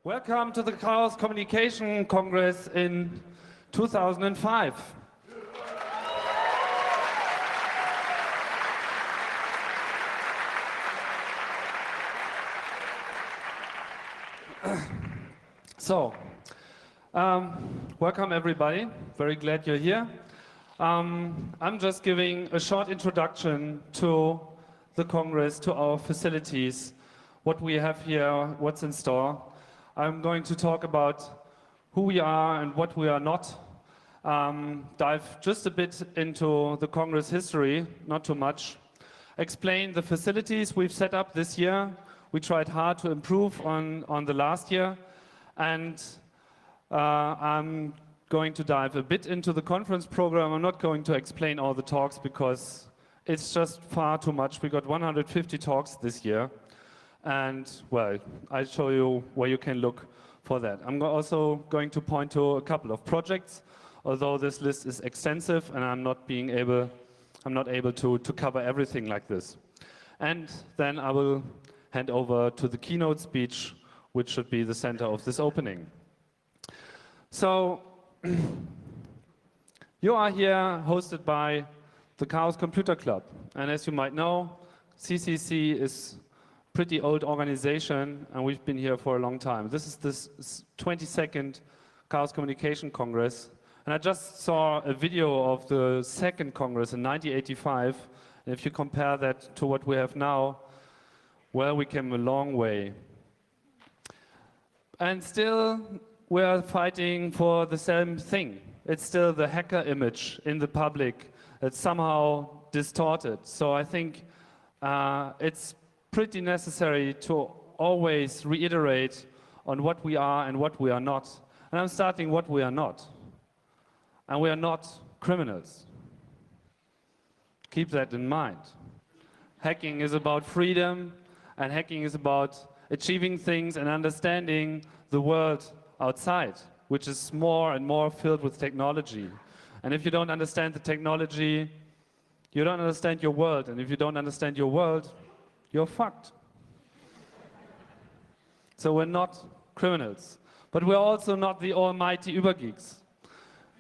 Welcome to the Chaos Communication Congress in 2005. Welcome everybody. Very glad you're here. I'm just giving a short introduction to the Congress, to our facilities, what we have here, what's in store. I'm going to talk about who we are and what we are not. Dive just a bit into the Congress history, not too much. Explain the facilities we've set up this year. We tried hard to improve on the last year. And I'm going to dive a bit into the conference program. I'm not going to explain all the talks because it's just far too much. We got 150 talks this year. And, well, I'll show you where you can look for that. I'm also going to point to a couple of projects, although this list is extensive and I'm not able to cover everything like this. And then I will hand over to the keynote speech, which should be the center of this opening. So, you are here hosted by the Chaos Computer Club. And as you might know, CCC is pretty old organization, and we've been here for a long time. This is this 22nd Chaos Communication Congress, and I just saw a video of the second Congress in 1985, and if you compare that to what we have now, well, we came a long way. And still, we're fighting for the same thing. It's still the hacker image in the public. It's somehow distorted. So I think it's pretty necessary to always reiterate on what we are and what we are not. And I'm starting what we are not. And we are not criminals. Keep that in mind. Hacking is about freedom, and hacking is about achieving things and understanding the world outside, which is more and more filled with technology. And if you don't understand the technology, you don't understand your world. And if you don't understand your world, you're fucked. So we're not criminals. But we're also not the almighty Übergeeks.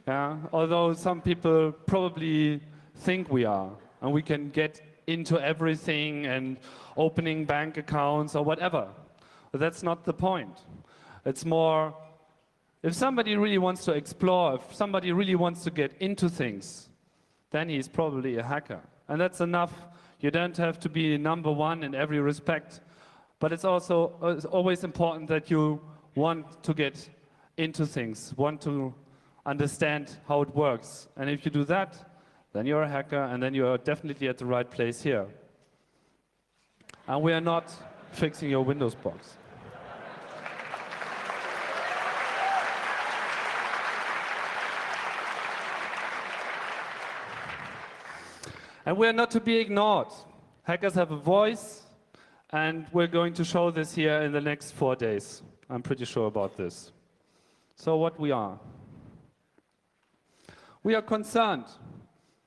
Yeah? Although some people probably think we are. And we can get into everything and opening bank accounts or whatever. But that's not the point. It's more, if somebody really wants to explore, if somebody really wants to get into things, then he's probably a hacker. And that's enough. You don't have to be number one in every respect. But it's also always important that you want to get into things, want to understand how it works. And if you do that, then you're a hacker, and then you're definitely at the right place here. And we are not fixing your Windows box. And we're not to be ignored. Hackers have a voice, and we're going to show this here in the next 4 days. I'm pretty sure about this. So what we are. We are concerned.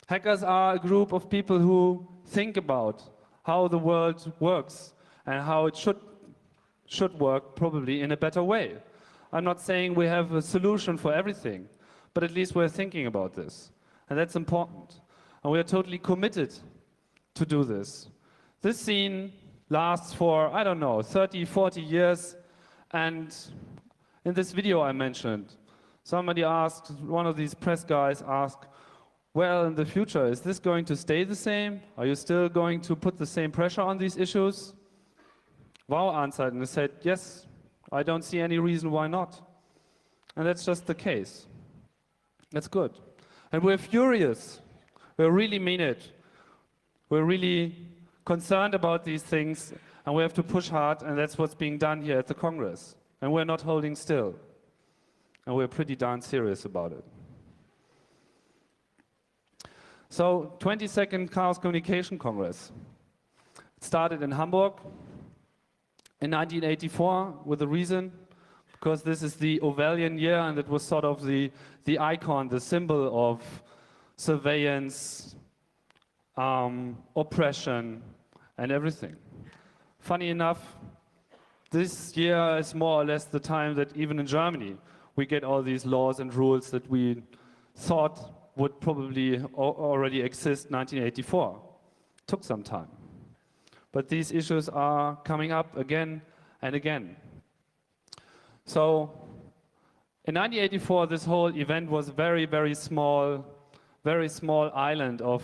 Hackers are a group of people who think about how the world works and how it should work probably in a better way. I'm not saying we have a solution for everything, but at least we're thinking about this. And that's important. And we are totally committed to do this. This scene lasts for, I don't know, 30, 40 years. And in this video I mentioned, somebody asked, one of these press guys asked, well, in the future, is this going to stay the same? Are you still going to put the same pressure on these issues? Wow answered and said, yes, I don't see any reason why not. And that's just the case. That's good. And we're furious. We really mean it. We're really concerned about these things, and we have to push hard, and that's what's being done here at the Congress. And we're not holding still. And we're pretty darn serious about it. So, 22nd Chaos Communication Congress. It started in Hamburg in 1984 with a reason, because this is the Orwellian year, and it was sort of the icon, the symbol of surveillance, oppression, and everything. Funny enough, this year is more or less the time that even in Germany we get all these laws and rules that we thought would probably already exist 1984. Took some time. But these issues are coming up again and again. So in 1984, this whole event was a very, very small island of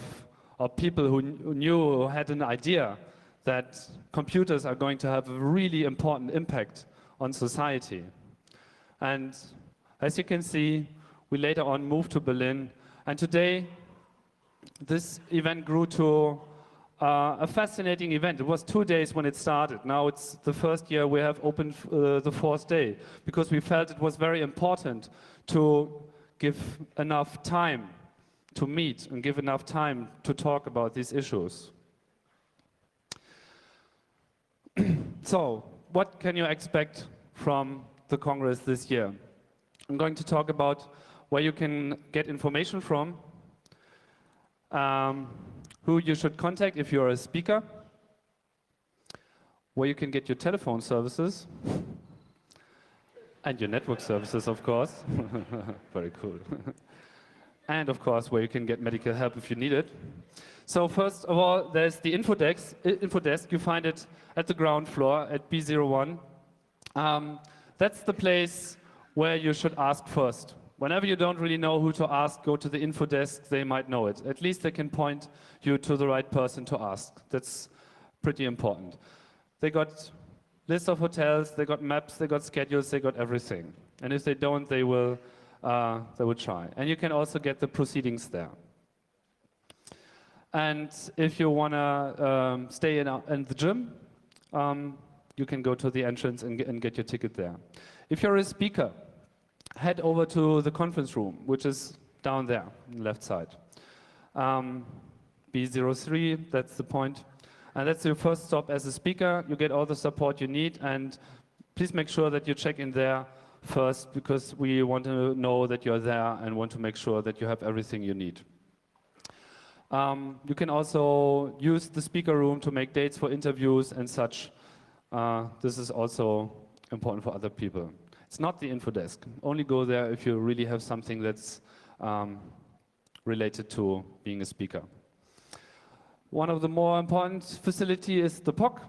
people who knew, who had an idea that computers are going to have a really important impact on society. And as you can see, we later on moved to Berlin. And today, this event grew to a fascinating event. It was 2 days when it started. Now it's the first year we have opened the fourth day, because we felt it was very important to give enough time to meet and give enough time to talk about these issues. So, what can you expect from the Congress this year? I'm going to talk about where you can get information from, who you should contact if you're a speaker, where you can get your telephone services, and your network services, of course. Very cool. And of course, where you can get medical help if you need it. So first of all, there's the info desk. You find it at the ground floor at B01. That's the place where you should ask first. Whenever you don't really know who to ask, go to the info desk, they might know it. At least they can point you to the right person to ask. That's pretty important. They got lists of hotels, they got maps, they got schedules, they got everything. And if they don't, they will try. And you can also get the proceedings there. And if you want to stay in the gym, you can go to the entrance and get your ticket there. If you're a speaker, head over to the conference room, which is down there, on the left side. B03, that's the point. And that's your first stop as a speaker. You get all the support you need, and please make sure that you check in there first, because we want to know that you're there and want to make sure that you have everything you need. You can also use the speaker room to make dates for interviews and such. This is also important for other people. It's not the info desk. Only go there if you really have something that's related to being a speaker. One of the more important facilities is the POC,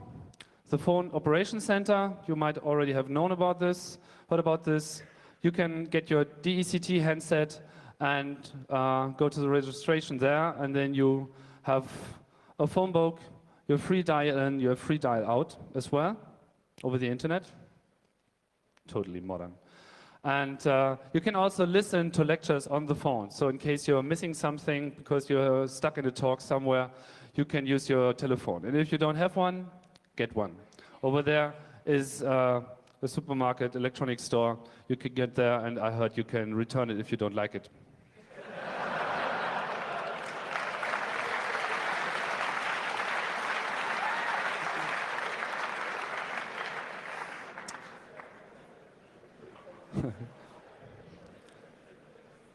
the Phone Operations Center. You might already have known about this, heard about this. You can get your DECT handset and go to the registration there, and then you have a phone book, your free dial in, your free dial out as well, over the internet. Totally modern. And you can also listen to lectures on the phone. So in case you're missing something because you're stuck in a talk somewhere, you can use your telephone. And if you don't have one, get one. Over there is a supermarket, electronic store. You can get there, and I heard you can return it if you don't like it.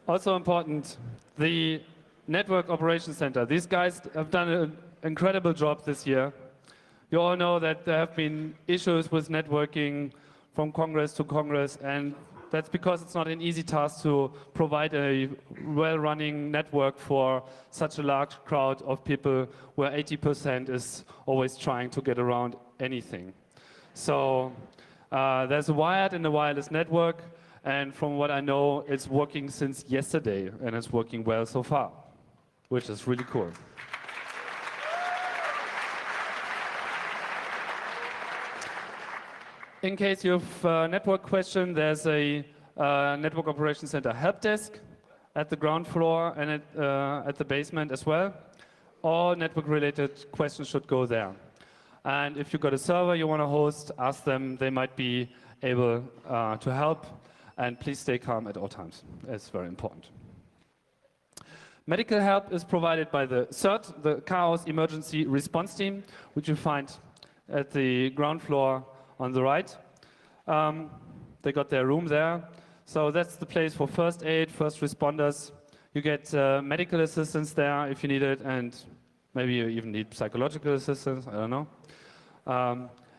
Also important, the Network Operations Center. These guys have done an incredible job this year. You all know that there have been issues with networking from Congress to Congress, and that's because it's not an easy task to provide a well-running network for such a large crowd of people, where 80% is always trying to get around anything. So there's a wired and a wireless network, and from what I know, it's working since yesterday, and it's working well so far, which is really cool. In case you have a network question, there's a Network Operations Center help desk at the ground floor and at the basement as well. All network-related questions should go there. And if you've got a server you want to host, ask them. They might be able to help. And please stay calm at all times. It's very important. Medical help is provided by the CERT, the Chaos Emergency Response Team, which you find at the ground floor on the right. They got their room there. So that's the place for first aid, first responders. You get medical assistance there if you need it, and maybe you even need psychological assistance, I don't know.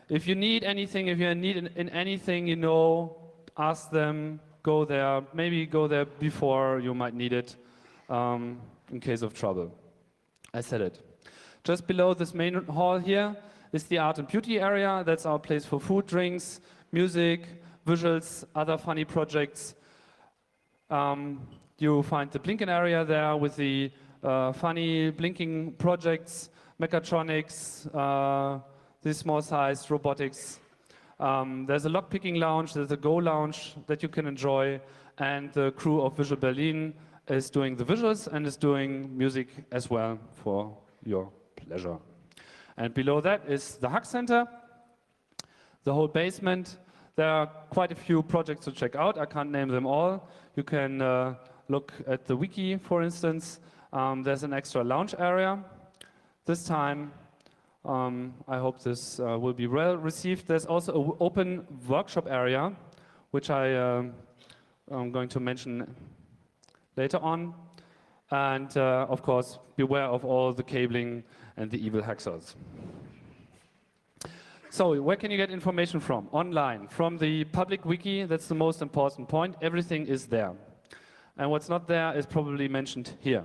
If you need anything, if you're in need in anything, you know, ask them, go there, maybe go there before you might need it in case of trouble. I said it. Just below this main hall here is the art and beauty area. That's our place for food, drinks, music, visuals, other funny projects. You find the blinking area there with the funny blinking projects, mechatronics, the small-sized robotics. There's a lock-picking lounge, there's a Go lounge that you can enjoy, and the crew of Visual Berlin is doing the visuals and is doing music as well for your pleasure. And below that is the Hack Center, the whole basement. There are quite a few projects to check out. I can't name them all. You can look at the wiki, for instance. There's an extra lounge area. This time, I hope this will be well received. There's also an open workshop area, which I'm going to mention later on. And of course, beware of all the cabling and the evil hackers. So where can you get information from? Online, from the public wiki. That's the most important point. Everything is there. And what's not there is probably mentioned here.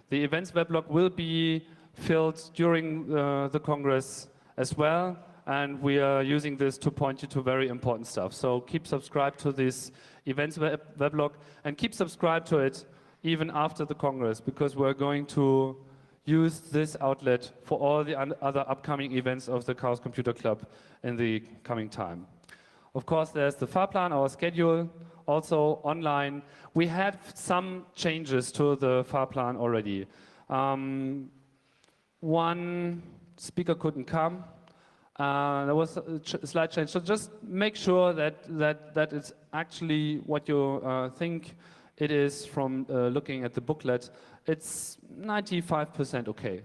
The events weblog will be filled during the Congress as well, and we are using this to point you to very important stuff. So keep subscribed to this events weblog and keep subscribed to it even after the Congress, because we're going to use this outlet for all the other upcoming events of the Chaos Computer Club in the coming time. Of course, there's the Fahrplan, our schedule, also online. We had some changes to the Fahrplan already. One speaker couldn't come. There was a slight change. So just make sure that it's actually what you think it is from looking at the booklet. It's 95% okay.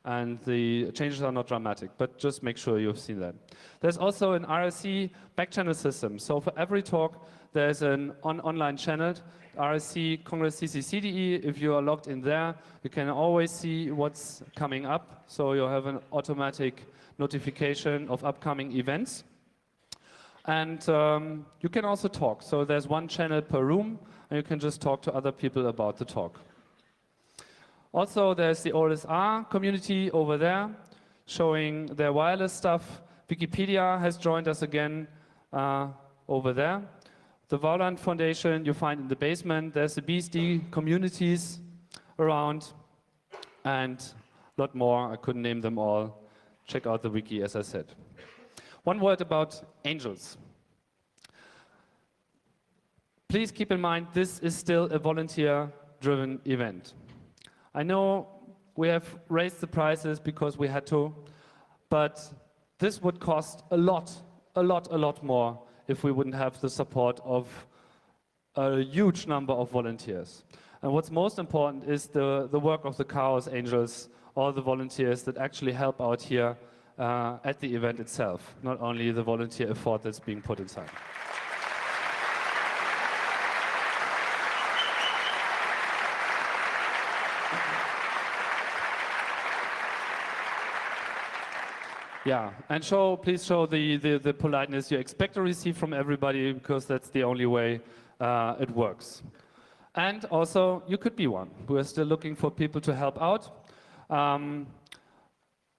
And the changes are not dramatic, but just make sure you've seen that. There's also an RSC backchannel system. So for every talk, there's an online channel, RSC Congress CCCDE. If you are logged in there, you can always see what's coming up. So you'll have an automatic notification of upcoming events. And you can also talk. So there's one channel per room, and you can just talk to other people about the talk. Also, there's the OSR community over there, showing their wireless stuff. Wikipedia has joined us again over there. The Vauland Foundation you find in the basement. There's the BSD communities around, and a lot more. I couldn't name them all. Check out the wiki, as I said. One word about angels. Please keep in mind, this is still a volunteer-driven event. I know we have raised the prices because we had to, but this would cost a lot more if we wouldn't have the support of a huge number of volunteers. And what's most important is the work of the Chaos Angels, all the volunteers that actually help out here at the event itself, not only the volunteer effort that's being put inside. Yeah, and please show the politeness you expect to receive from everybody, because that's the only way it works. And also, you could be one. We're still looking for people to help out.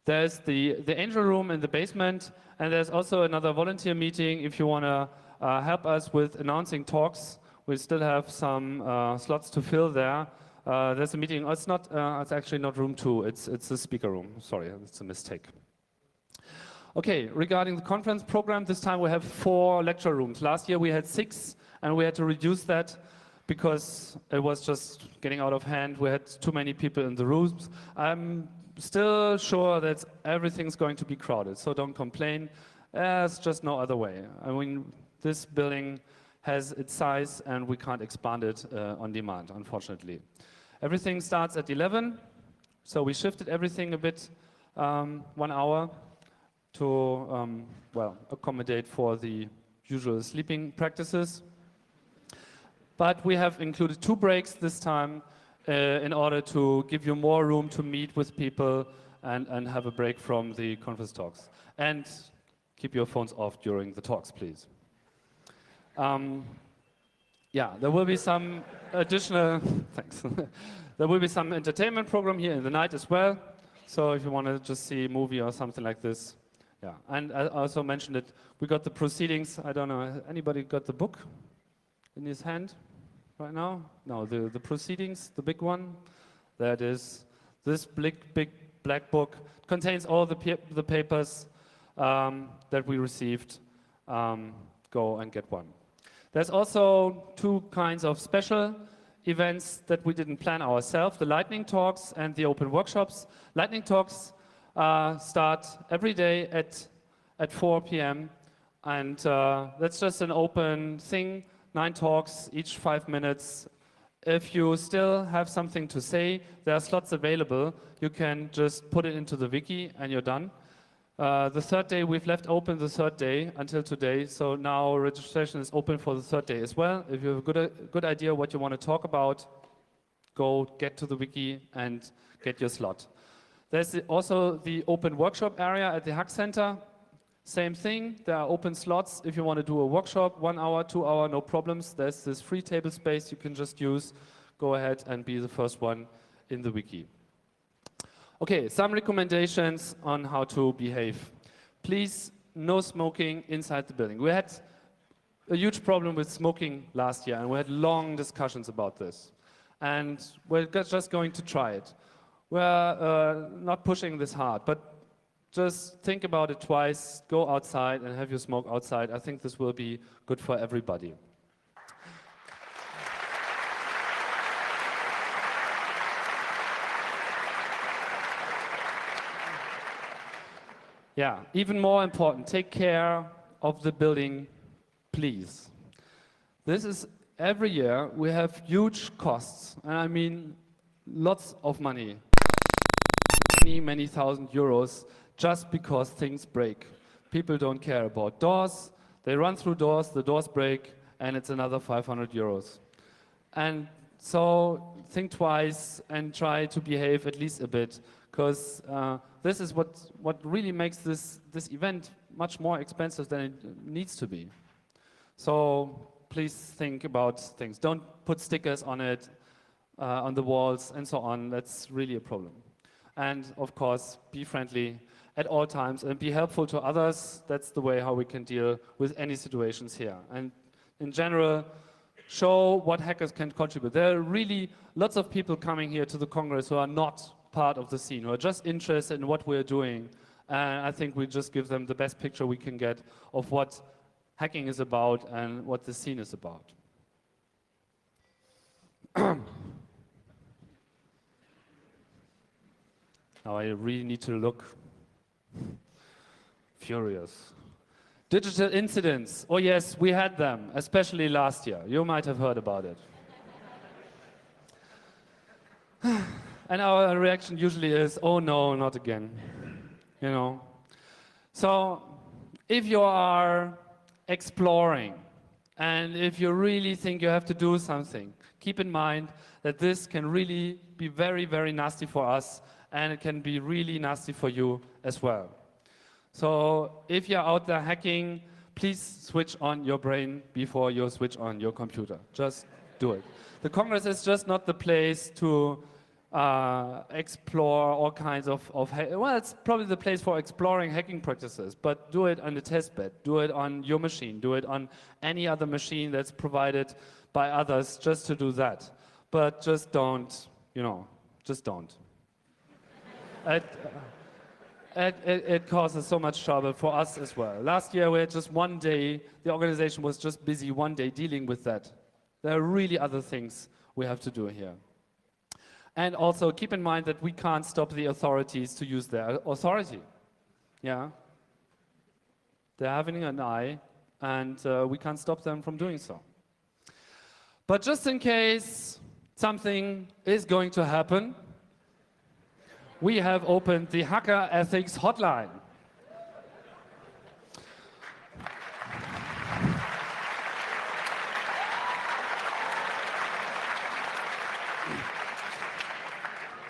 There's the angel room in the basement, and there's also another volunteer meeting if you want to help us with announcing talks. We still have some slots to fill there. There's a meeting. Oh, it's actually not room 2. It's the speaker room. Sorry, it's a mistake. Okay, regarding the conference program, this time we have 4 lecture rooms. Last year we had 6, and we had to reduce that because it was just getting out of hand. We had too many people in the rooms. I'm still sure that everything's going to be crowded, so don't complain. There's just no other way. I mean, this building has its size, and we can't expand it on demand, unfortunately. Everything starts at 11, so we shifted everything a bit 1 hour. To accommodate for the usual sleeping practices. But we have included 2 breaks this time in order to give you more room to meet with people and have a break from the conference talks. And keep your phones off during the talks, please. Yeah, there will be some additional, thanks. There will be some entertainment program here in the night as well. So if you want to just see a movie or something like this, yeah. And I also mentioned it, we got the proceedings. I don't know, anybody got the book in his hand right now? No, the proceedings, the big one. There it is. This big black book contains all the papers that we received. Go and get one. There's also two kinds of special events that we didn't plan ourselves, the lightning talks and the open workshops. Lightning talks start every day at 4 p.m. and that's just an open thing, 9 talks, each 5 minutes. If you still have something to say, there are slots available. You can just put it into the wiki and you're done. The third day, we've left open the third day until today, so now registration is open for the third day as well. If you have a good idea what you want to talk about, go get to the wiki and get your slot. There's also the open workshop area at the Hack Center. Same thing, there are open slots if you want to do a workshop, 1 hour, 2 hour, no problems. There's this free table space you can just use. Go ahead and be the first one in the wiki. Okay, some recommendations on how to behave. Please, no smoking inside the building. We had a huge problem with smoking last year, and we had long discussions about this. And we're just going to try it. We're not pushing this hard, but just think about it twice, go outside and have your smoke outside. I think this will be good for everybody. Yeah, even more important, take care of the building, please. This is every year we have huge costs, and I mean lots of money, many thousand euros, just because things break. People don't care about doors, they run through doors, the doors break, and it's another 500 euros. And so think twice and try to behave at least a bit, because this is what really makes this event much more expensive than it needs to be. So please think about things. Don't put stickers on it, on the walls and so on. That's really a problem. And of course, be friendly at all times and be helpful to others. That's the way how we can deal with any situations here. And in general, show what hackers can contribute. There are really lots of people coming here to the Congress who are not part of the scene, who are just interested in what we're doing. And I think we just give them the best picture we can get of what hacking is about and what the scene is about. Now I really need to look furious. Digital incidents. Oh yes, we had them, especially last year. You might have heard about it. And our reaction usually is, oh no, not again. You know. So if you are exploring and if you really think you have to do something, keep in mind that this can really be very, very nasty for us, and it can be really nasty for you as well. So if you're out there hacking, please switch on your brain before you switch on your computer. Just do it. The Congress is just not the place to explore all kinds of well, it's probably the place for exploring hacking practices, but do it on the testbed, do it on your machine, do it on any other machine that's provided by others, just to do that. But just don't, you know, just don't. It causes so much trouble for us as well. Last year we had just one day, the organization was just busy one day dealing with that. There are really other things we have to do here. And also keep in mind that we can't stop the authorities to use their authority. Yeah? They're having an eye, and we can't stop them from doing so. But just in case something is going to happen, we have opened the Hacker Ethics Hotline.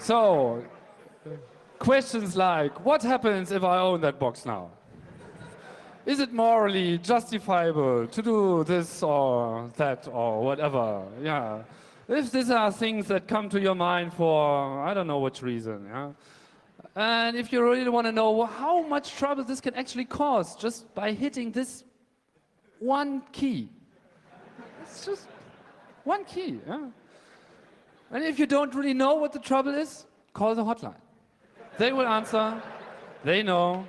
So, questions like, what happens if I own that box now? is it morally justifiable to do this or that or whatever? Yeah. If these are things that come to your mind for I don't know which reason, yeah. And if you really want to know how much trouble this can actually cause just by hitting this one key. It's just one key, yeah. And if you don't really know what the trouble is, call the hotline. They will answer, they know,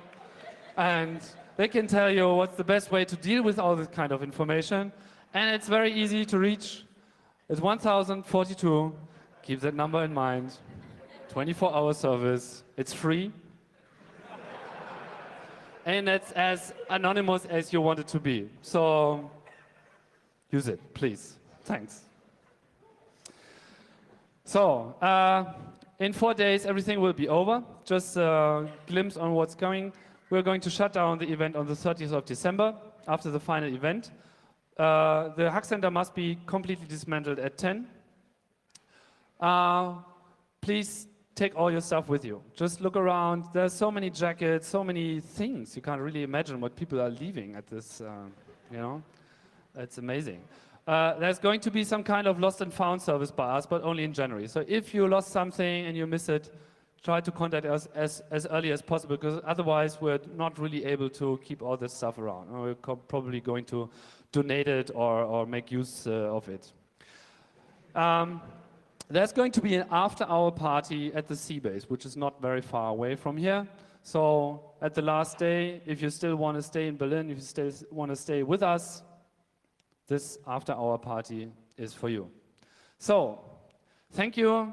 and they can tell you what's the best way to deal with all this kind of information. And it's very easy to reach. It's 1042. Keep that number in mind. 24-hour service. It's free. And it's as anonymous as you want it to be. So use it, please. Thanks. So, in 4 days, everything will be over. Just a glimpse on what's coming. We're going to shut down the event on the 30th of December, after the final event. The Hack Center must be completely dismantled at 10. Please take all your stuff with you. Just look around. There's so many jackets, so many things. You can't really imagine what people are leaving at this, you know. It's amazing. There's going to be some kind of lost and found service by us, but only in January. So if you lost something and you miss it, try to contact us as early as possible, because otherwise we're not really able to keep all this stuff around. We're probably going to donate it or make use of it. There's going to be an after-hour party at the sea base, which is not very far away from here. So at the last day, if you still want to stay in Berlin, if you still want to stay with us, this after-hour party is for you. So, thank you.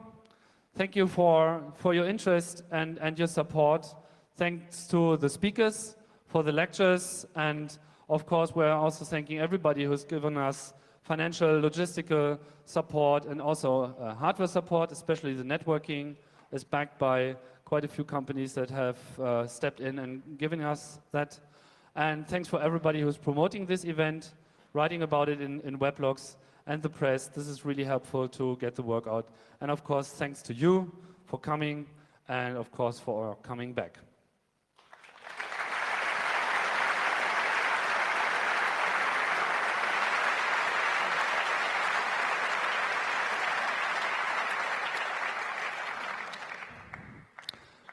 Thank you for your interest and your support. Thanks to the speakers for the lectures. And of course, we're also thanking everybody who's given us financial, logistical support and also hardware support, especially the networking is backed by quite a few companies that have stepped in and given us that. And thanks for everybody who's promoting this event, writing about it in weblogs and the press. This is really helpful to get the work out. And of course, thanks to you for coming and of course for coming back.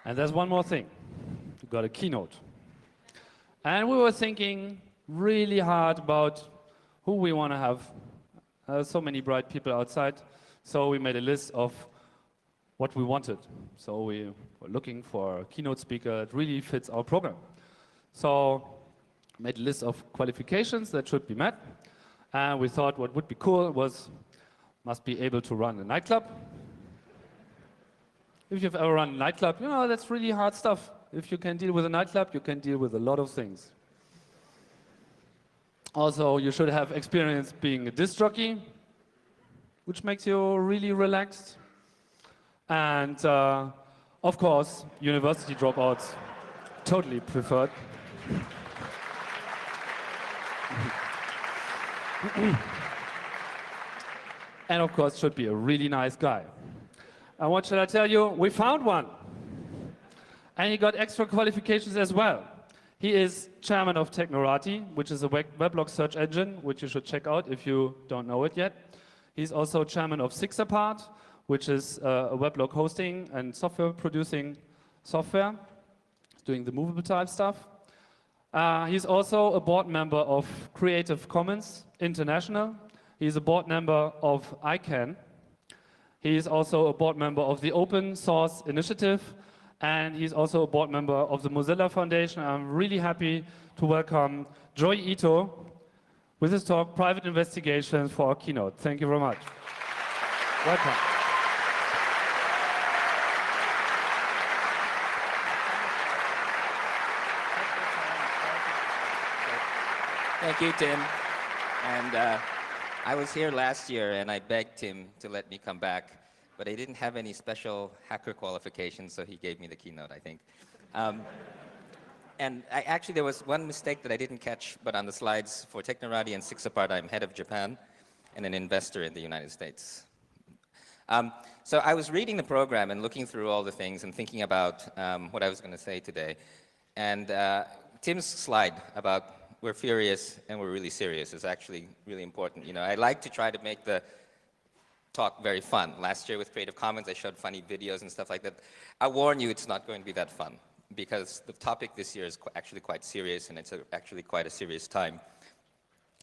And there's one more thing. We got a keynote. And we were thinking really hard about who we want to have. So many bright people outside. So we made a list of what we wanted. So we were looking for a keynote speaker that really fits our program. So made a list of qualifications that should be met. And we thought what would be cool was must be able to run a nightclub. If you've ever run a nightclub, you know, that's really hard stuff. If you can deal with a nightclub, you can deal with a lot of things. Also, you should have experience being a disc jockey, which makes you really relaxed. And, of course, university dropouts, totally preferred. And, of course, should be a really nice guy. And what should I tell you? We found one. And he got extra qualifications as well. He is chairman of Technorati, which is a weblog search engine, which you should check out if you don't know it yet. He's also chairman of Sixapart, which is a weblog hosting and software producing software. He's doing the movable type stuff. He's also a board member of Creative Commons International. He's a board member of ICANN. He is also a board member of the Open Source Initiative, and he's also a board member of the Mozilla Foundation. I'm really happy to welcome Joy Ito with his talk, Private Investigations, for our keynote. Thank you very much. Welcome. Thank you, Tim. And I was here last year, and I begged Tim to let me come back, but I didn't have any special hacker qualifications, so he gave me the keynote, I think. And actually, there was one mistake that I didn't catch, but on the slides for Technorati and Sixapart, I'm head of Japan and an investor in the United States. So I was reading the program and looking through all the things and thinking about what I was going to say today. And Tim's slide about we're furious and we're really serious is actually really important. You know, I like to try to make the talk very fun. Last year with Creative Commons, I showed funny videos and stuff like that. I warn you, it's not going to be that fun because the topic this year is actually quite serious, and it's actually quite a serious time.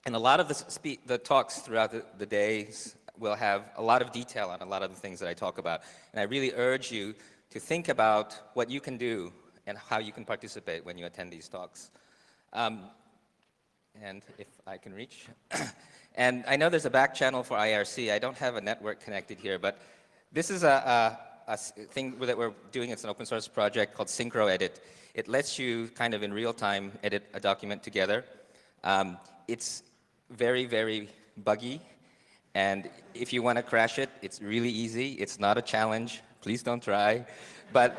And a lot of the talks throughout the days will have a lot of detail on a lot of the things that I talk about. And I really urge you to think about what you can do and how you can participate when you attend these talks. And if I can reach. And I know there's a back channel for IRC. I don't have a network connected here, but this is a thing that we're doing. It's an open source project called Synchro Edit. It lets you kind of in real time edit a document together. It's very, very buggy. And if you want to crash it, it's really easy. It's not a challenge. Please don't try. But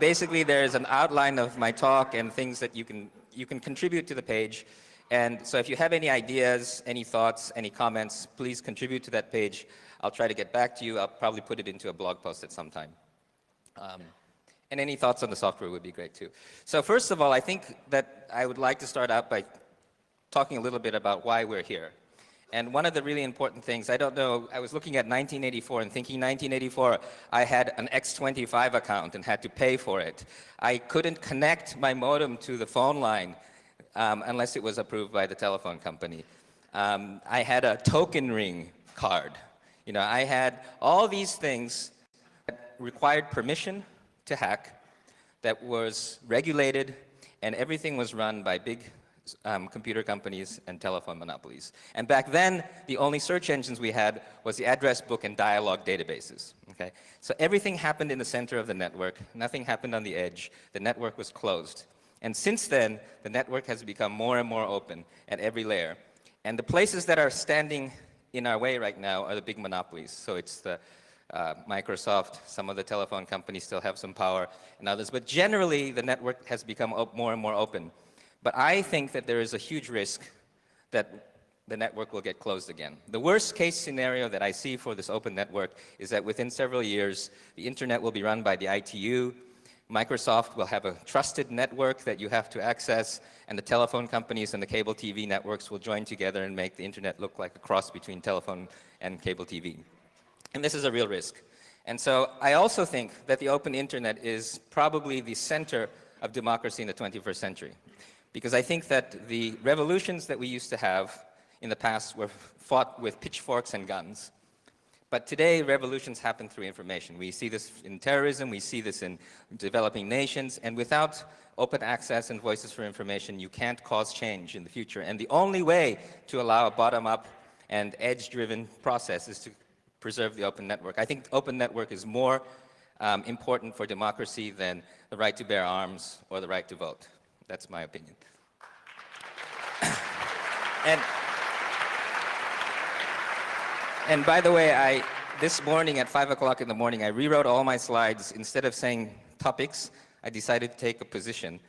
basically, there's an outline of my talk and things that you can contribute to the page. And so if you have any ideas, any thoughts, any comments, please contribute to that page. I'll try to get back to you. I'll probably put it into a blog post at some time. And any thoughts on the software would be great too. So first of all, I think that I would like to start out by talking a little bit about why we're here. And one of the really important things, I don't know, I was looking at 1984 and thinking 1984, I had an X25 account and had to pay for it. I couldn't connect my modem to the phone line unless it was approved by the telephone company. I had a token ring card. You know, I had all these things that required permission to hack, that was regulated, and everything was run by big computer companies and telephone monopolies. And back then, the only search engines we had was the address book and dialog databases. Okay? So everything happened in the center of the network. Nothing happened on the edge. The network was closed. And since then, the network has become more and more open at every layer. And the places that are standing in our way right now are the big monopolies. So it's the Microsoft, some of the telephone companies still have some power, and others. But generally, the network has become more and more open. But I think that there is a huge risk that the network will get closed again. The worst case scenario that I see for this open network is that within several years, the internet will be run by the ITU, Microsoft will have a trusted network that you have to access, and the telephone companies and the cable TV networks will join together and make the internet look like a cross between telephone and cable TV. And this is a real risk. And so I also think that the open internet is probably the center of democracy in the 21st century. Because I think that the revolutions that we used to have in the past were fought with pitchforks and guns. But today, revolutions happen through information. We see this in terrorism, we see this in developing nations, and without open access and voices for information, you can't cause change in the future. And the only way to allow a bottom-up and edge-driven process is to preserve the open network. I think the open network is more important for democracy than the right to bear arms or the right to vote. That's my opinion. And by the way, this morning at 5 o'clock in the morning, I rewrote all my slides. Instead of saying topics, I decided to take a position.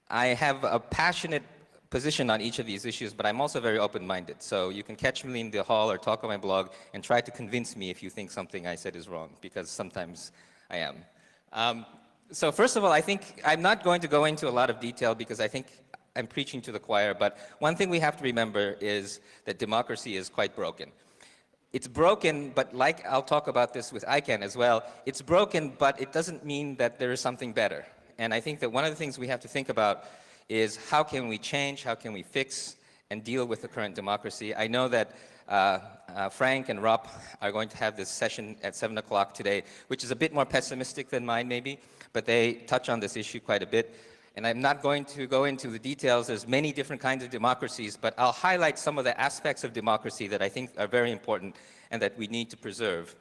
I have a passionate position on each of these issues, but I'm also very open-minded. So you can catch me in the hall or talk on my blog and try to convince me if you think something I said is wrong, because sometimes I am. So first of all, I think I'm not going to go into a lot of detail because I think I'm preaching to the choir, but one thing we have to remember is that democracy is quite broken. It's broken, but like I'll talk about this with ICANN as well, it's broken, but it doesn't mean that there is something better. And I think that one of the things we have to think about is how can we change, how can we fix and deal with the current democracy. I know that Frank and Rob are going to have this session at 7 o'clock today, which is a bit more pessimistic than mine maybe, but they touch on this issue quite a bit. And I'm not going to go into the details. There's many different kinds of democracies, but I'll highlight some of the aspects of democracy that I think are very important and that we need to preserve.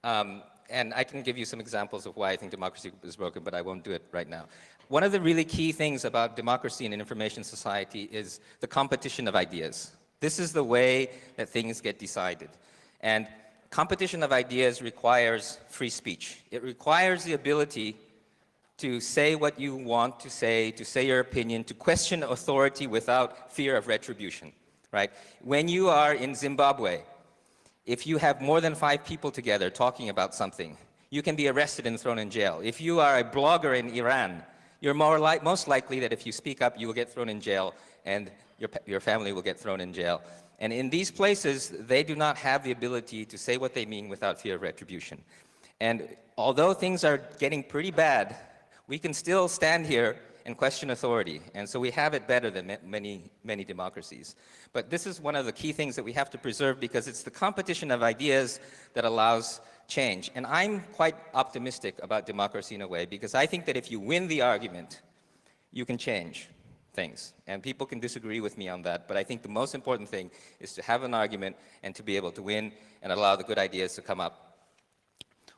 And I can give you some examples of why I think democracy is broken, but I won't do it right now. One of the really key things about democracy in an information society is the competition of ideas. This is the way that things get decided. And competition of ideas requires free speech. It requires the ability to say what you want to say your opinion, to question authority without fear of retribution, right? When you are in Zimbabwe, if you have more than 5 people together talking about something, you can be arrested and thrown in jail. If you are a blogger in Iran, you're most likely that if you speak up, you will get thrown in jail, and your family will get thrown in jail. And in these places, they do not have the ability to say what they mean without fear of retribution. And although things are getting pretty bad, we can still stand here and question authority. And so we have it better than many democracies. But this is one of the key things that we have to preserve, because it's the competition of ideas that allows change. And I'm quite optimistic about democracy in a way, because I think that if you win the argument, you can change things. And people can disagree with me on that, but I think the most important thing is to have an argument and to be able to win and allow the good ideas to come up.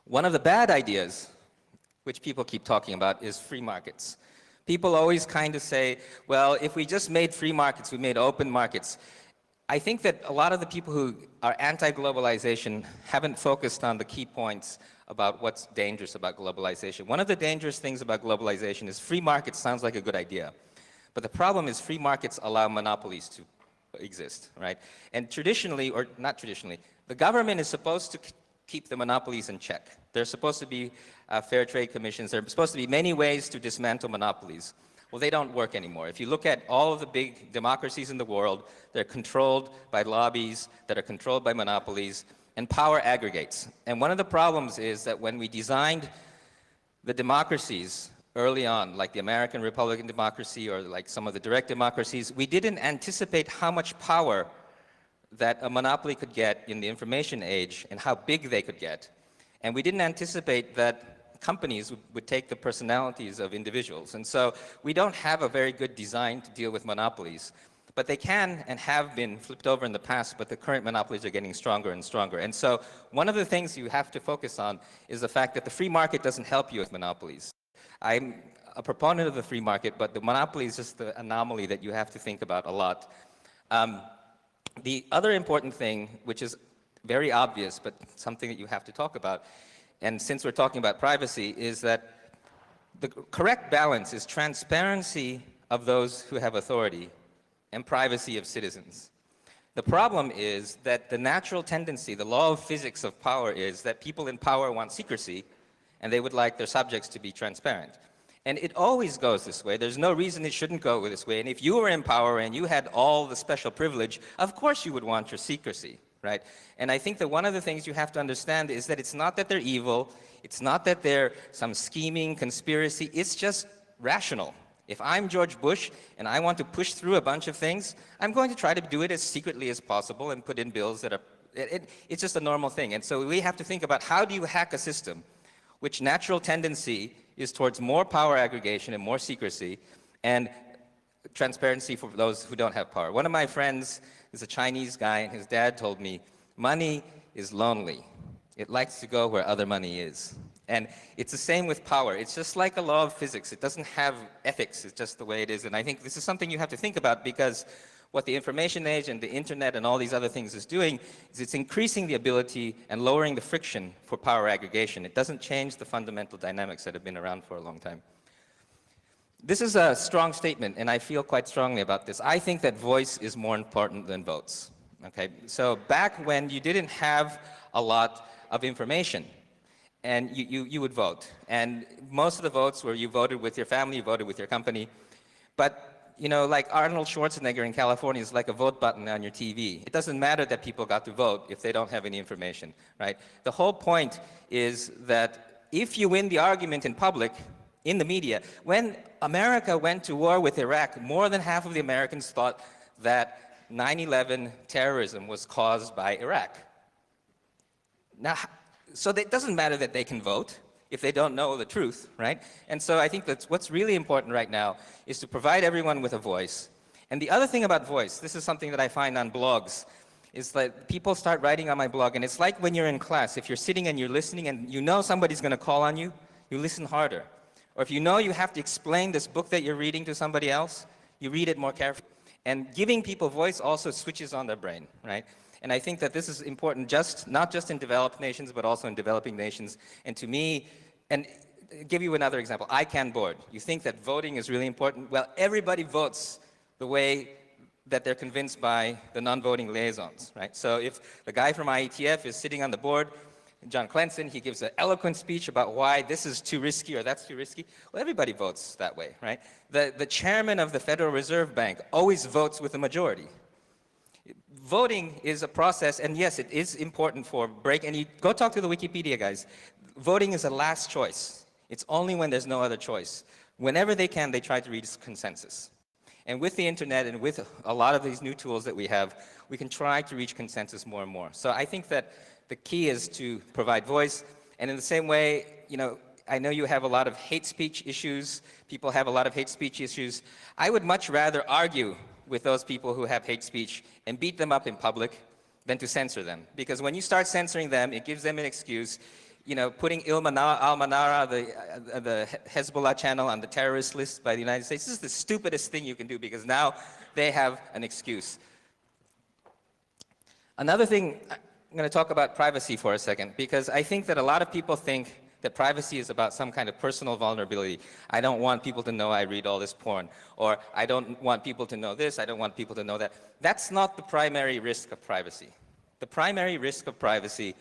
One of the bad ideas, which people keep talking about, is free markets. People always kind of say, well, if we just made free markets, we made open markets. I think that a lot of the people who are anti-globalization haven't focused on the key points about what's dangerous about globalization. One of the dangerous things about globalization is free markets sounds like a good idea. But the problem is free markets allow monopolies to exist, right? And traditionally, or not traditionally, the government is supposed to keep the monopolies in check. There's supposed to be fair trade commissions. There are supposed to be many ways to dismantle monopolies. Well, they don't work anymore. If you look at all of the big democracies in the world, they're controlled by lobbies that are controlled by monopolies, and power aggregates. And one of the problems is that when we designed the democracies early on, like the American Republican democracy or like some of the direct democracies, we didn't anticipate how much power that a monopoly could get in the information age and how big they could get. And we didn't anticipate that companies would take the personalities of individuals. And so we don't have a very good design to deal with monopolies. But they can and have been flipped over in the past, but the current monopolies are getting stronger and stronger. And so one of the things you have to focus on is the fact that the free market doesn't help you with monopolies. I'm a proponent of the free market, but the monopoly is just the anomaly that you have to think about a lot. The other important thing, which is very obvious, but something that you have to talk about, and since we're talking about privacy, is that the correct balance is transparency of those who have authority and privacy of citizens. The problem is that the natural tendency, the law of physics of power, is that people in power want secrecy, and they would like their subjects to be transparent. And it always goes this way. There's no reason it shouldn't go this way. And if you were in power and you had all the special privilege, of course you would want your secrecy, right? And I think that one of the things you have to understand is that it's not that they're evil, it's not that they're some scheming conspiracy, it's just rational. If I'm George Bush and I want to push through a bunch of things, I'm going to try to do it as secretly as possible and put in bills that are, it's just a normal thing. And so we have to think about, how do you hack a system which natural tendency is towards more power aggregation and more secrecy and transparency for those who don't have power. One of my friends is a Chinese guy, and his dad told me, money is lonely. It likes to go where other money is. And it's the same with power. It's just like a law of physics. It doesn't have ethics. It's just the way it is. And I think this is something you have to think about, because what the information age and the internet and all these other things is doing is it's increasing the ability and lowering the friction for power aggregation. It doesn't change the fundamental dynamics that have been around for a long time. This is a strong statement, and I feel quite strongly about this. I think that voice is more important than votes. Okay? So back when you didn't have a lot of information, and you would vote. And most of the votes were you voted with your family, you voted with your company. But you know, like Arnold Schwarzenegger in California is like a vote button on your TV. It doesn't matter that people got to vote if they don't have any information, right? The whole point is that if you win the argument in public, in the media, when America went to war with Iraq, more than half of the Americans thought that 9/11 terrorism was caused by Iraq. Now, so it doesn't matter that they can vote if they don't know the truth, right? And so I think that's what's really important right now is to provide everyone with a voice. And the other thing about voice, this is something that I find on blogs, is that people start writing on my blog, and it's like when you're in class, if you're sitting and you're listening and you know somebody's going to call on you, you listen harder. Or if you know you have to explain this book that you're reading to somebody else, you read it more carefully. And giving people voice also switches on their brain, right? And I think that this is important not just in developed nations, but also in developing nations. And to me, and give you another example, ICANN board. You think that voting is really important? Well, everybody votes the way that they're convinced by the non-voting liaisons, right? So if the guy from IETF is sitting on the board, John Clenson, he gives an eloquent speech about why this is too risky or that's too risky. Well, everybody votes that way, right? The chairman of the Federal Reserve Bank always votes with a majority. Voting is a process, and yes, it is important for go talk to the Wikipedia guys. Voting is a last choice. It's only when there's no other choice. Whenever they can, they try to reach consensus. And with the internet and with a lot of these new tools that we have, we can try to reach consensus more and more. So I think that the key is to provide voice. And in the same way, I know you have a lot of hate speech issues. People have a lot of hate speech issues. I would much rather argue with those people who have hate speech and beat them up in public than to censor them. Because when you start censoring them, it gives them an excuse. Putting Al-Manara, the Hezbollah channel, on the terrorist list by the United States, this is the stupidest thing you can do because now they have an excuse. Another thing, I'm going to talk about privacy for a second, because I think that a lot of people think that privacy is about some kind of personal vulnerability. I don't want people to know I read all this porn, or I don't want people to know this, I don't want people to know that. That's not the primary risk of privacy. The primary risk of privacy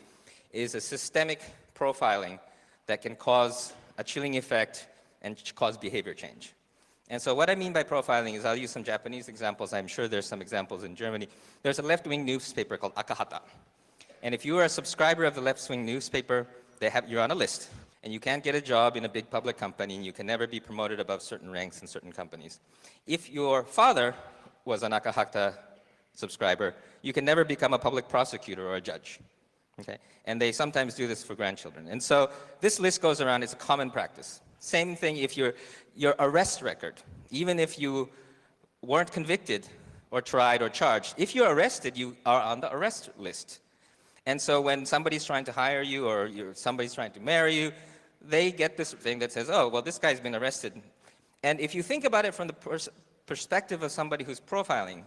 is a systemic profiling that can cause a chilling effect and cause behavior change. And so what I mean by profiling is, I'll use some Japanese examples. I'm sure there's some examples in Germany. There's a left-wing newspaper called Akahata. And if you are a subscriber of the left-wing newspaper, you're on a list. And you can't get a job in a big public company, and you can never be promoted above certain ranks in certain companies. If your father was an Akahata subscriber, you can never become a public prosecutor or a judge. Okay? And they sometimes do this for grandchildren. And so this list goes around. It's a common practice. Same thing if your arrest record, even if you weren't convicted or tried or charged, if you're arrested, you are on the arrest list. And so when somebody's trying to hire you or somebody's trying to marry you, they get this thing that says, oh, well, this guy's been arrested. And if you think about it from the perspective of somebody who's profiling,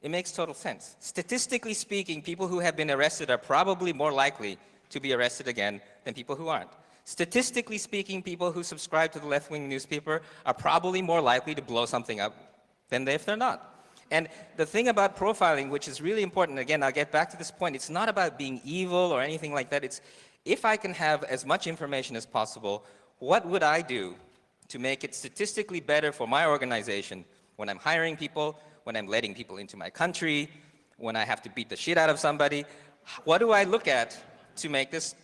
it makes total sense. Statistically speaking, people who have been arrested are probably more likely to be arrested again than people who aren't. Statistically speaking, people who subscribe to the left-wing newspaper are probably more likely to blow something up than if they're not. And the thing about profiling, which is really important, again, I'll get back to this point, it's not about being evil or anything like that. It's, if I can have as much information as possible, what would I do to make it statistically better for my organization when I'm hiring people, when I'm letting people into my country, when I have to beat the shit out of somebody? What do I look at to make this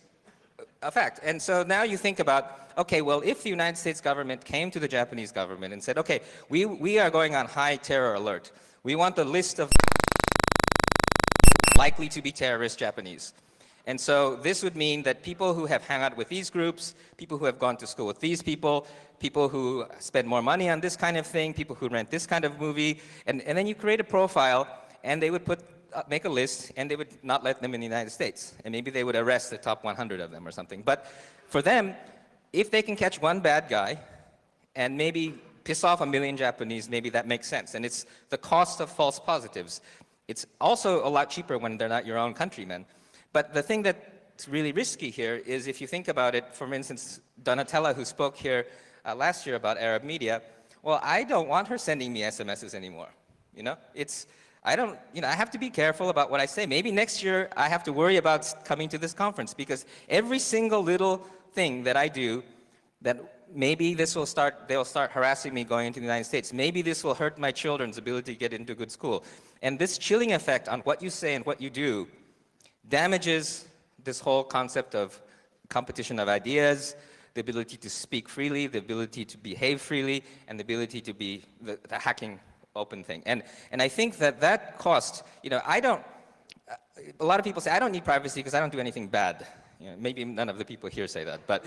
a fact? And so now you think about, okay, well, if the United States government came to the Japanese government and said, okay, we are going on high terror alert. We want the list of likely to be terrorist Japanese. And so this would mean that people who have hung out with these groups, people who have gone to school with these people who spend more money on this kind of thing, people who rent this kind of movie, and then you create a profile, and they would make a list, and they would not let them in the United States. And maybe they would arrest the top 100 of them or something. But for them, if they can catch one bad guy and maybe piss off 1 million Japanese, maybe that makes sense. And it's the cost of false positives. It's also a lot cheaper when they're not your own countrymen. But the thing that's really risky here is, if you think about it, for instance, Donatella, who spoke here last year about Arab media, well, I don't want her sending me SMSs anymore. I have to be careful about what I say. Maybe next year I have to worry about coming to this conference, because every single little thing that I do, that maybe they'll start harassing me going into the United States. Maybe this will hurt my children's ability to get into good school. And this chilling effect on what you say and what you do damages this whole concept of competition of ideas, the ability to speak freely, the ability to behave freely, and the ability to be the hacking open thing. And I think that cost, a lot of people say, I don't need privacy because I don't do anything bad. Maybe none of the people here say that. But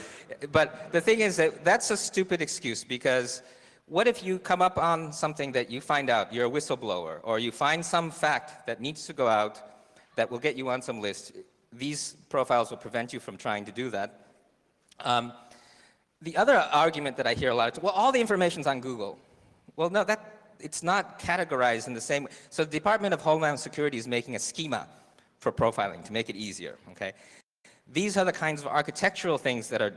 the thing is that that's a stupid excuse, because what if you come up on something that you find out, you're a whistleblower, or you find some fact that needs to go out that will get you on some list? These profiles will prevent you from trying to do that. The other argument that I hear a lot is, well, all the information's on Google. Well, no, it's not categorized in the same way. So the Department of Homeland Security is making a schema for profiling to make it easier, okay? These are the kinds of architectural things that are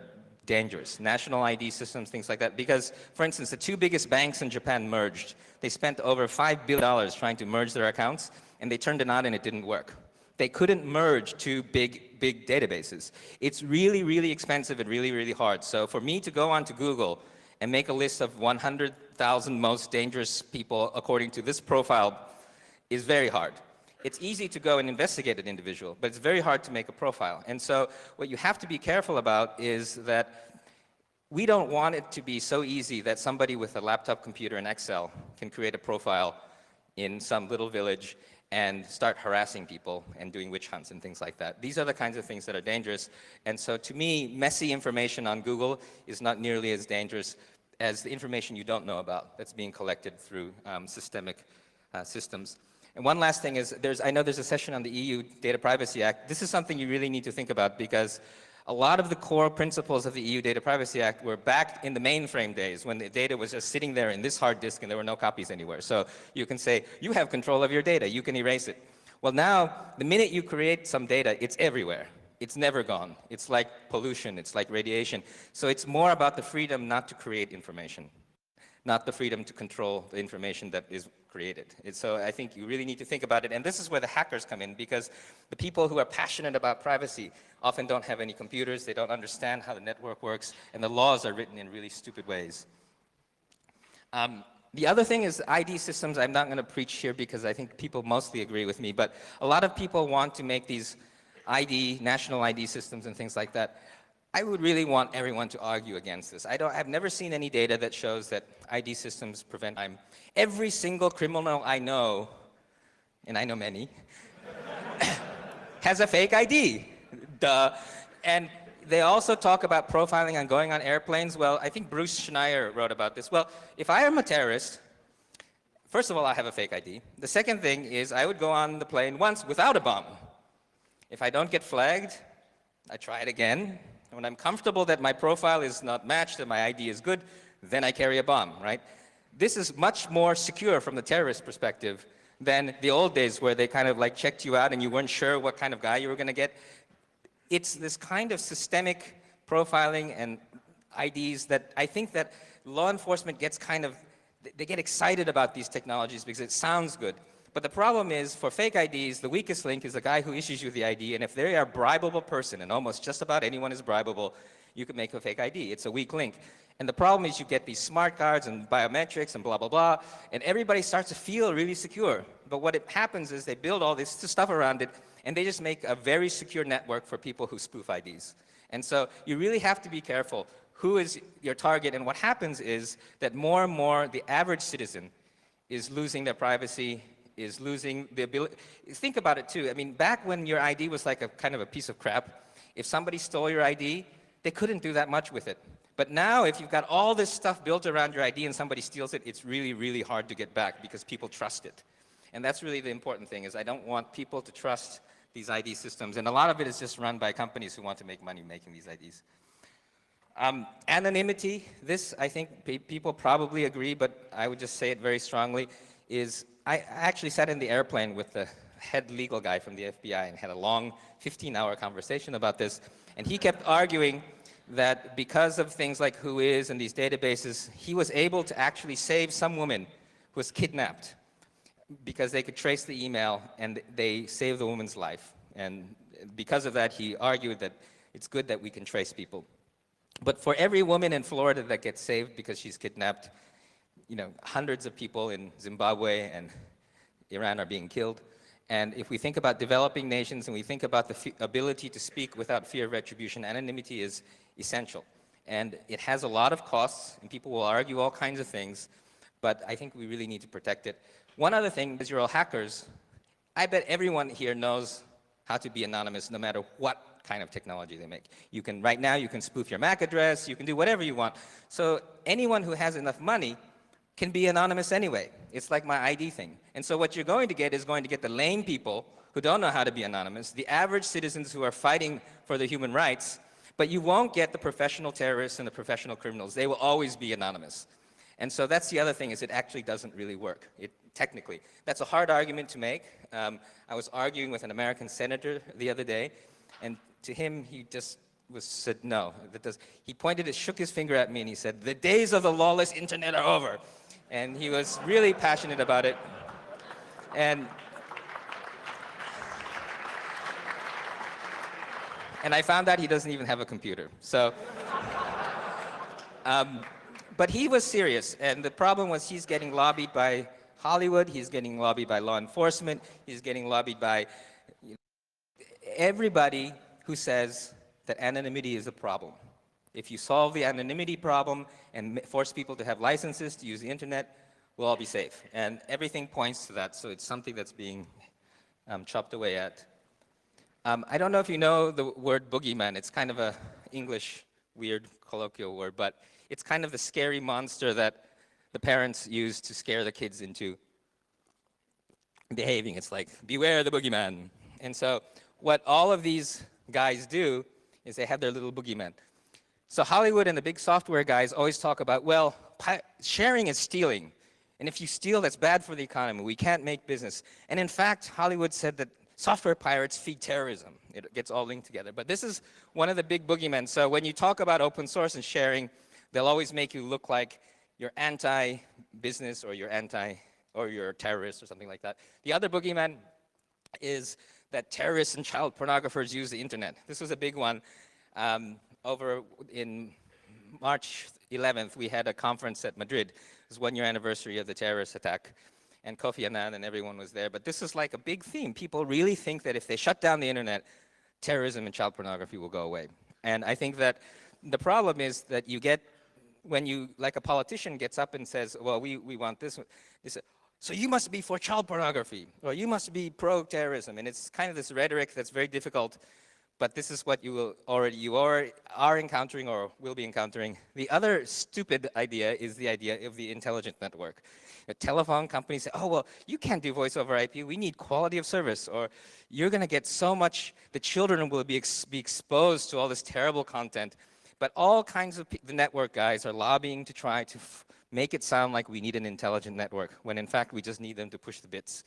dangerous. National ID systems, things like that. Because, for instance, the two biggest banks in Japan merged. They spent over $5 billion trying to merge their accounts, and they turned it on and it didn't work. They couldn't merge two big databases. It's really, really expensive and really, really hard. So for me to go onto Google and make a list of 100,000 most dangerous people according to this profile is very hard. It's easy to go and investigate an individual, but it's very hard to make a profile. And so what you have to be careful about is that we don't want it to be so easy that somebody with a laptop computer and Excel can create a profile in some little village and start harassing people and doing witch hunts and things like that. These are the kinds of things that are dangerous. And so to me, messy information on Google is not nearly as dangerous as the information you don't know about that's being collected through systemic systems. And one last thing is, I know there's a session on the EU Data Privacy Act. This is something you really need to think about, because a lot of the core principles of the EU Data Privacy Act were back in the mainframe days when the data was just sitting there in this hard disk and there were no copies anywhere. So you can say, you have control of your data, you can erase it. Well now, the minute you create some data, it's everywhere. It's never gone. It's like pollution, it's like radiation. So it's more about the freedom not to create information, not the freedom to control the information that is created. So I think you really need to think about it. And this is where the hackers come in, because the people who are passionate about privacy often don't have any computers, they don't understand how the network works, and the laws are written in really stupid ways. The other thing is ID systems. I'm not going to preach here because I think people mostly agree with me, but a lot of people want to make these national ID systems and things like that. I would really want everyone to argue against this. I've never seen any data that shows that ID systems prevent crime. Every single criminal I know, and I know many, has a fake ID. Duh. And they also talk about profiling and going on airplanes. Well, I think Bruce Schneier wrote about this. Well, if I am a terrorist, first of all, I have a fake ID. The second thing is I would go on the plane once without a bomb. If I don't get flagged, I try it again. When I'm comfortable that my profile is not matched and my ID is good, then I carry a bomb, right? This is much more secure from the terrorist perspective than the old days where they kind of like checked you out and you weren't sure what kind of guy you were going to get. It's this kind of systemic profiling and IDs that I think that law enforcement gets they get excited about these technologies because it sounds good. But the problem is, for fake IDs, the weakest link is the guy who issues you the ID, and if they are a bribable person, and almost just about anyone is bribable, you can make a fake ID. It's a weak link. And the problem is you get these smart cards and biometrics and blah, blah, blah, and everybody starts to feel really secure. But what happens is they build all this stuff around it, and they just make a very secure network for people who spoof IDs. And so you really have to be careful who is your target, and what happens is that more and more the average citizen is losing their privacy, is losing the ability. Think about it too. I mean, back when your ID was like a kind of a piece of crap, if somebody stole your ID, they couldn't do that much with it. But now, if you've got all this stuff built around your ID and somebody steals it, it's really, really hard to get back because people trust it. And that's really the important thing, is I don't want people to trust these ID systems. And a lot of it is just run by companies who want to make money making these IDs. Anonymity, this I think people probably agree, but I would just say it very strongly, is I actually sat in the airplane with the head legal guy from the FBI and had a long 15-hour conversation about this. And he kept arguing that because of things like Whois and these databases, he was able to actually save some woman who was kidnapped because they could trace the email and they saved the woman's life. And because of that, he argued that it's good that we can trace people. But for every woman in Florida that gets saved because she's kidnapped, hundreds of people in Zimbabwe and Iran are being killed. And if we think about developing nations and we think about the ability to speak without fear of retribution, anonymity is essential. And it has a lot of costs, and people will argue all kinds of things, but I think we really need to protect it. One other thing is, you're all hackers. I bet everyone here knows how to be anonymous no matter what kind of technology they make. Right now, you can spoof your MAC address, you can do whatever you want. So anyone who has enough money can be anonymous anyway. It's like my ID thing. And so what you're going to get is the lame people who don't know how to be anonymous, the average citizens who are fighting for their human rights, but you won't get the professional terrorists and the professional criminals. They will always be anonymous. And so that's the other thing, is it actually doesn't really work, technically. That's a hard argument to make. I was arguing with an American senator the other day, and to him, he just said, no. He shook his finger at me, and he said, the days of the lawless internet are over. And he was really passionate about it. And And I found out he doesn't even have a computer. So, but he was serious. And the problem was he's getting lobbied by Hollywood. He's getting lobbied by law enforcement. He's getting lobbied by everybody who says that anonymity is a problem. If you solve the anonymity problem and force people to have licenses to use the internet, we'll all be safe. And everything points to that, so it's something that's being chopped away at. I don't know if you know the word boogeyman. It's kind of a English, weird, colloquial word, but it's kind of the scary monster that the parents use to scare the kids into behaving. It's like, beware the boogeyman. And so what all of these guys do is they have their little boogeyman. So Hollywood and the big software guys always talk about, well, sharing is stealing. And if you steal, that's bad for the economy. We can't make business. And in fact, Hollywood said that software pirates feed terrorism. It gets all linked together. But this is one of the big boogeymen. So when you talk about open source and sharing, they'll always make you look like you're anti-business or you're a terrorist or something like that. The other boogeyman is that terrorists and child pornographers use the internet. This was a big one. Over in March 11th, we had a conference at Madrid. It was 1 year anniversary of the terrorist attack. And Kofi Annan and everyone was there. But this is like a big theme. People really think that if they shut down the internet, terrorism and child pornography will go away. And I think that the problem is that you get, when you, like a politician gets up and says, well, we want this, so you must be for child pornography, or you must be pro-terrorism. And it's kind of this rhetoric that's very difficult, but this is what you are encountering or will be encountering. The other stupid idea is the idea of the intelligent network. Telephone companies say, oh, well, you can't do voice over IP. We need quality of service. Or you're going to get so much, the children will be exposed to all this terrible content. But all kinds of the network guys are lobbying to try to make it sound like we need an intelligent network, when in fact we just need them to push the bits.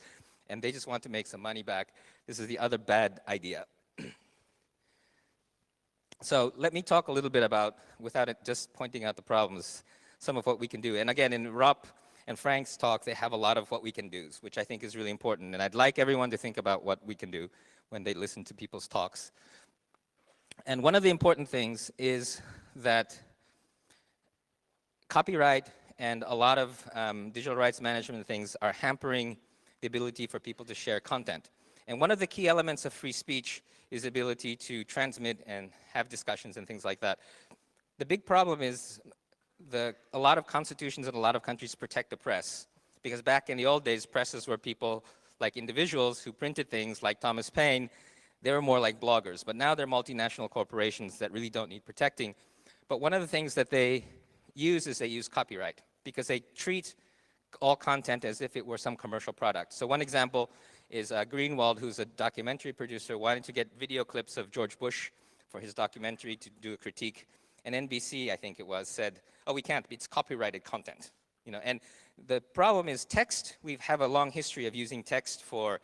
And they just want to make some money back. This is the other bad idea. So let me talk a little bit about, without it just pointing out the problems, some of what we can do. And again, in Rob and Frank's talk, they have a lot of what we can do, which I think is really important. And I'd like everyone to think about what we can do when they listen to people's talks. And one of the important things is that copyright and a lot of digital rights management things are hampering the ability for people to share content. And one of the key elements of free speech is the ability to transmit and have discussions and things like that. The big problem is a lot of constitutions in a lot of countries protect the press. Because back in the old days, presses were people like individuals who printed things like Thomas Paine. They were more like bloggers. But now they're multinational corporations that really don't need protecting. But one of the things that they use is they use copyright, because they treat all content as if it were some commercial product. So one example is Greenwald, who's a documentary producer, wanted to get video clips of George Bush for his documentary to do a critique. And NBC, I think it was, said, oh, we can't, it's copyrighted content. And the problem is text. We have a long history of using text for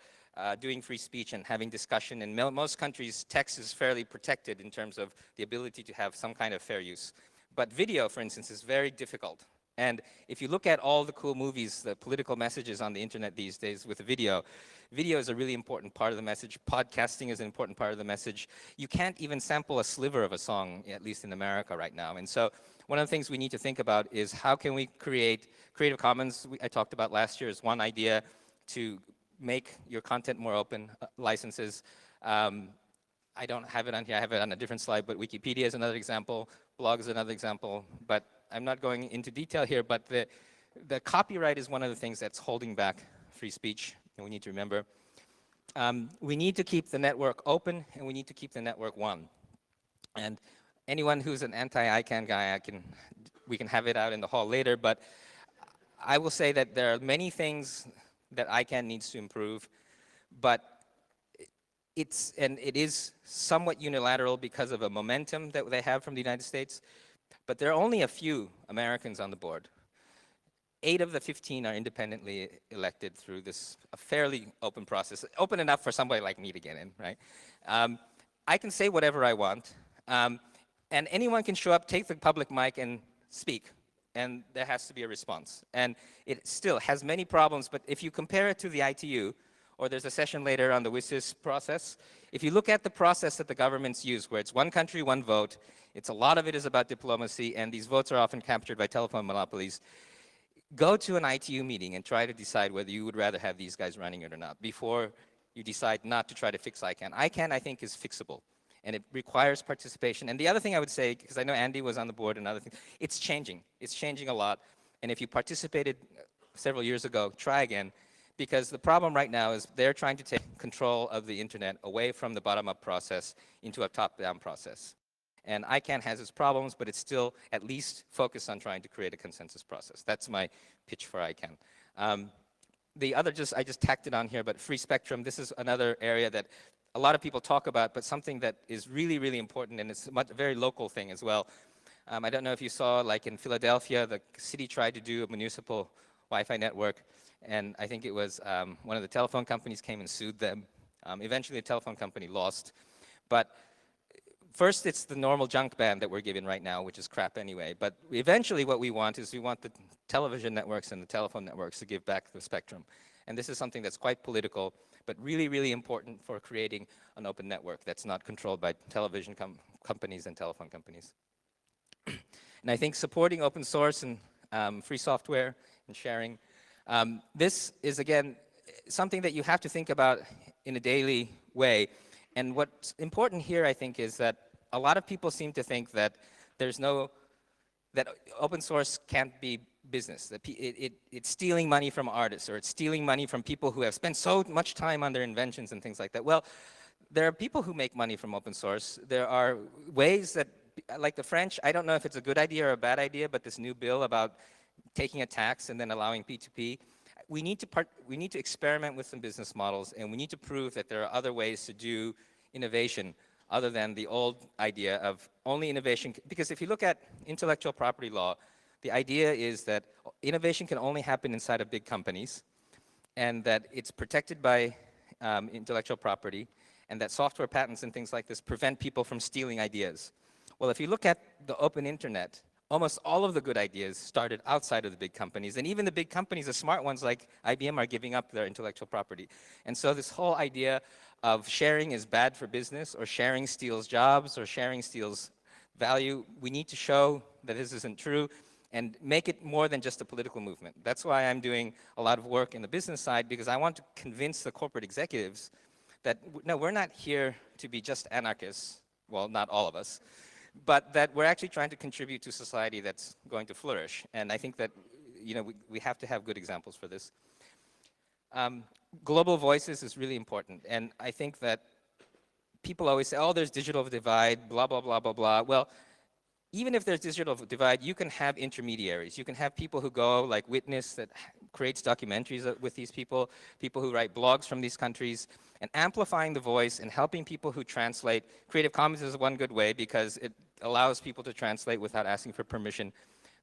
doing free speech and having discussion. In most countries, text is fairly protected in terms of the ability to have some kind of fair use. But video, for instance, is very difficult. And if you look at all the cool movies, the political messages on the internet these days with video, video is a really important part of the message. Podcasting is an important part of the message. You can't even sample a sliver of a song, at least in America right now. And so one of the things we need to think about is how can we create Creative Commons, I talked about last year, is one idea to make your content more open, licenses. I don't have it on here, I have it on a different slide, but Wikipedia is another example, blog is another example, but I'm not going into detail here, but the copyright is one of the things that's holding back free speech, and we need to remember. We need to keep the network open, and we need to keep the network one. And anyone who's an anti-ICANN guy, we can have it out in the hall later, but I will say that there are many things that ICANN needs to improve, but it is somewhat unilateral because of a momentum that they have from the United States. But there are only a few Americans on the board. 8 of the 15 are independently elected through this fairly open process, open enough for somebody like me to get in, right? I can say whatever I want, and anyone can show up, take the public mic, and speak, and there has to be a response. And it still has many problems, but if you compare it to the ITU or there's a session later on the WSIS process. If you look at the process that the governments use, where it's one country, one vote, a lot of it is about diplomacy, and these votes are often captured by telephone monopolies. Go to an ITU meeting and try to decide whether you would rather have these guys running it or not before you decide not to try to fix ICANN. ICANN, I think, is fixable, and it requires participation. And the other thing I would say, because I know Andy was on the board and other things, it's changing. It's changing a lot. And if you participated several years ago, try again, because the problem right now is they're trying to take control of the internet away from the bottom-up process into a top-down process. And ICANN has its problems, but it's still at least focused on trying to create a consensus process. That's my pitch for ICANN. The other, I just tacked it on here, but free spectrum, this is another area that a lot of people talk about, but something that is really, really important, and it's a very local thing as well. I don't know if you saw, like in Philadelphia, the city tried to do a municipal Wi-Fi network, and I think it was one of the telephone companies came and sued them. Eventually, the telephone company lost. But first, it's the normal junk ban that we're given right now, which is crap anyway. But eventually, what we want is we want the television networks and the telephone networks to give back the spectrum. And this is something that's quite political, but really, really important for creating an open network that's not controlled by television companies and telephone companies. And I think supporting open source and free software and sharing, this is, again, something that you have to think about in a daily way. And what's important here, I think, is that a lot of people seem to think that that open source can't be business, that it's stealing money from artists, or it's stealing money from people who have spent so much time on their inventions and things like that. Well, there are people who make money from open source. There are ways that, like the French, I don't know if it's a good idea or a bad idea, but this new bill about taking a tax and then allowing P2P, we need to experiment with some business models, and we need to prove that there are other ways to do innovation other than the old idea of only innovation. Because if you look at intellectual property law, the idea is that innovation can only happen inside of big companies, and that it's protected by intellectual property, and that software patents and things like this prevent people from stealing ideas. Well, if you look at the open internet, almost all of the good ideas started outside of the big companies, and even the big companies, the smart ones like IBM, are giving up their intellectual property. And so this whole idea of sharing is bad for business, or sharing steals jobs, or sharing steals value, we need to show that this isn't true and make it more than just a political movement. That's why I'm doing a lot of work in the business side, because I want to convince the corporate executives that, no, we're not here to be just anarchists, well, not all of us, but that we're actually trying to contribute to society that's going to flourish. And I think that, you know, we have to have good examples for this. Global voices is really important. And I think that people always say, oh, there's digital divide, blah, blah, blah, blah, blah. Well, even if there's digital divide, you can have intermediaries. You can have people who go, like Witness, that creates documentaries with these people who write blogs from these countries, and amplifying the voice and helping people who translate. Creative Commons is one good way because it allows people to translate without asking for permission.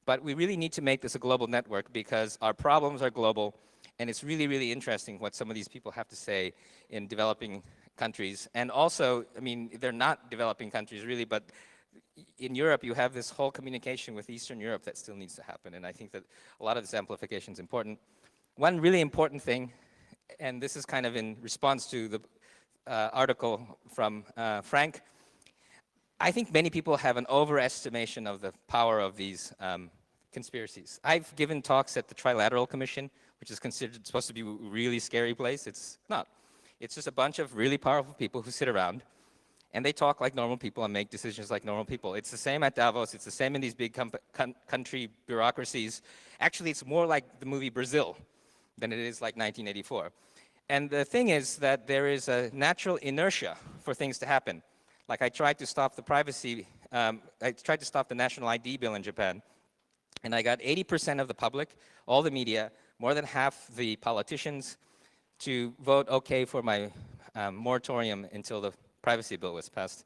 But we really need to make this a global network, because our problems are global, and it's really, really interesting what some of these people have to say in developing countries. And also, I mean, they're not developing countries really, but in Europe, you have this whole communication with Eastern Europe that still needs to happen, and I think that a lot of this amplification is important. One really important thing, and this is kind of in response to the article from Frank, I think many people have an overestimation of the power of these conspiracies. I've given talks at the Trilateral Commission, which is considered supposed to be a really scary place. It's not. It's just a bunch of really powerful people who sit around, and they talk like normal people and make decisions like normal people. It's the same at Davos. It's the same in these big country bureaucracies. Actually, it's more like the movie Brazil than it is like 1984. And the thing is that there is a natural inertia for things to happen. Like I tried to stop the privacy, I tried to stop the national ID bill in Japan, and I got 80% of the public, all the media, more than half the politicians to vote okay for my moratorium until the privacy bill was passed.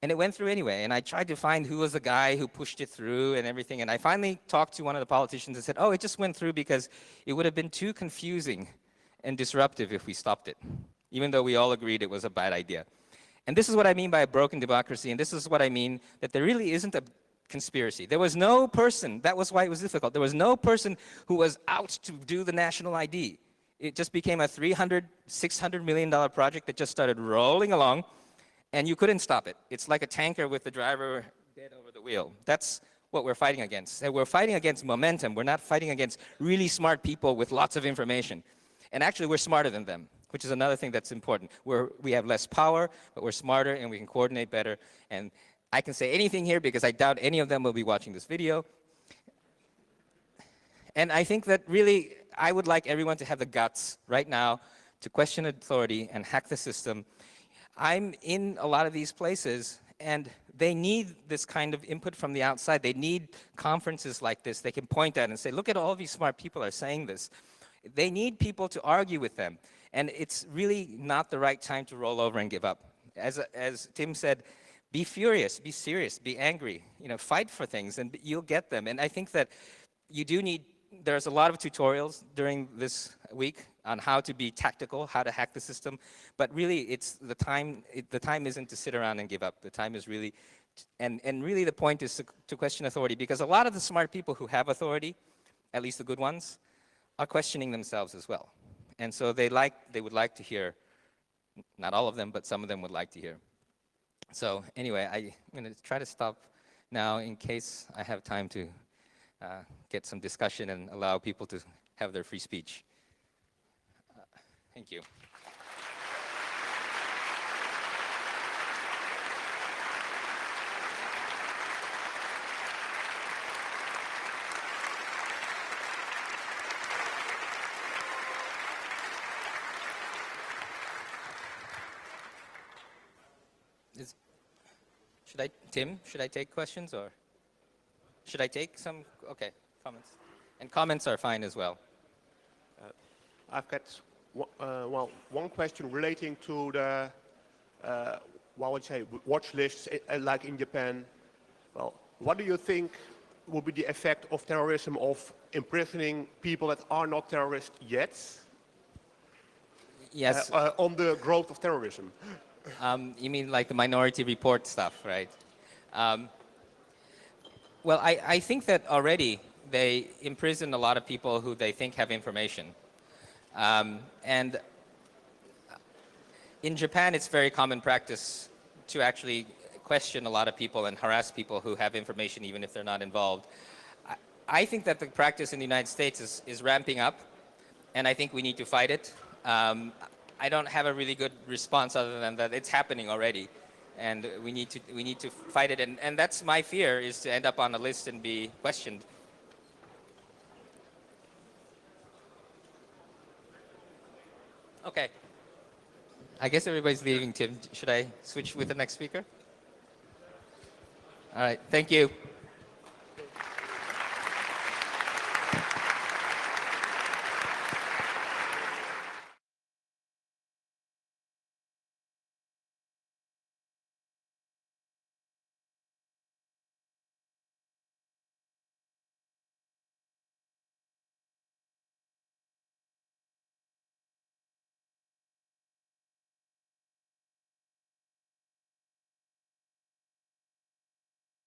And it went through anyway, and I tried to find who was the guy who pushed it through and everything, and I finally talked to one of the politicians and said, oh, it just went through because it would have been too confusing and disruptive if we stopped it, even though we all agreed it was a bad idea. And this is what I mean by a broken democracy, and this is what I mean that there really isn't a conspiracy. There was no person, that was why it was difficult, there was no person who was out to do the national ID. It just became a $300, $600 million project that just started rolling along, and you couldn't stop it. It's like a tanker with the driver dead over the wheel. That's what we're fighting against. And we're fighting against momentum. We're not fighting against really smart people with lots of information. And actually, we're smarter than them, which is another thing that's important. We have less power, but we're smarter, and we can coordinate better. And I can say anything here because I doubt any of them will be watching this video. And I think that really, I would like everyone to have the guts right now to question authority and hack the system. I'm in a lot of these places, and they need this kind of input from the outside. They need conferences like this. They can point at and say, look at all these smart people are saying this. They need people to argue with them. And it's really not the right time to roll over and give up. As Tim said, be furious, be serious, be angry, fight for things, and you'll get them. And I think that you do need, there's a lot of tutorials during this week on how to be tactical, how to hack the system. But really, it's the time isn't to sit around and give up. The time is really, and really the point is to question authority, because a lot of the smart people who have authority, at least the good ones, are questioning themselves as well. And so they would like to hear, not all of them, but some of them would like to hear. So anyway, I'm going to try to stop now in case I have time to get some discussion and allow people to have their free speech. Thank you. Tim, should I take questions, or should I take some? Okay, comments. And comments are fine as well. I've got one question relating to the watch lists, like in Japan. Well, what do you think will be the effect of terrorism, of imprisoning people that are not terrorists yet? Yes. On the growth of terrorism. You mean like the Minority Report stuff, right? Well, I think that already they imprison a lot of people who they think have information. And in Japan, it's very common practice to actually question a lot of people and harass people who have information even if they're not involved. I think that the practice in the United States is ramping up, and I think we need to fight it. I don't have a really good response other than that it's happening already, and we need to fight it. And that's my fear, is to end up on a list and be questioned. Okay. I guess everybody's leaving, Tim. Should I switch with the next speaker? All right. Thank you.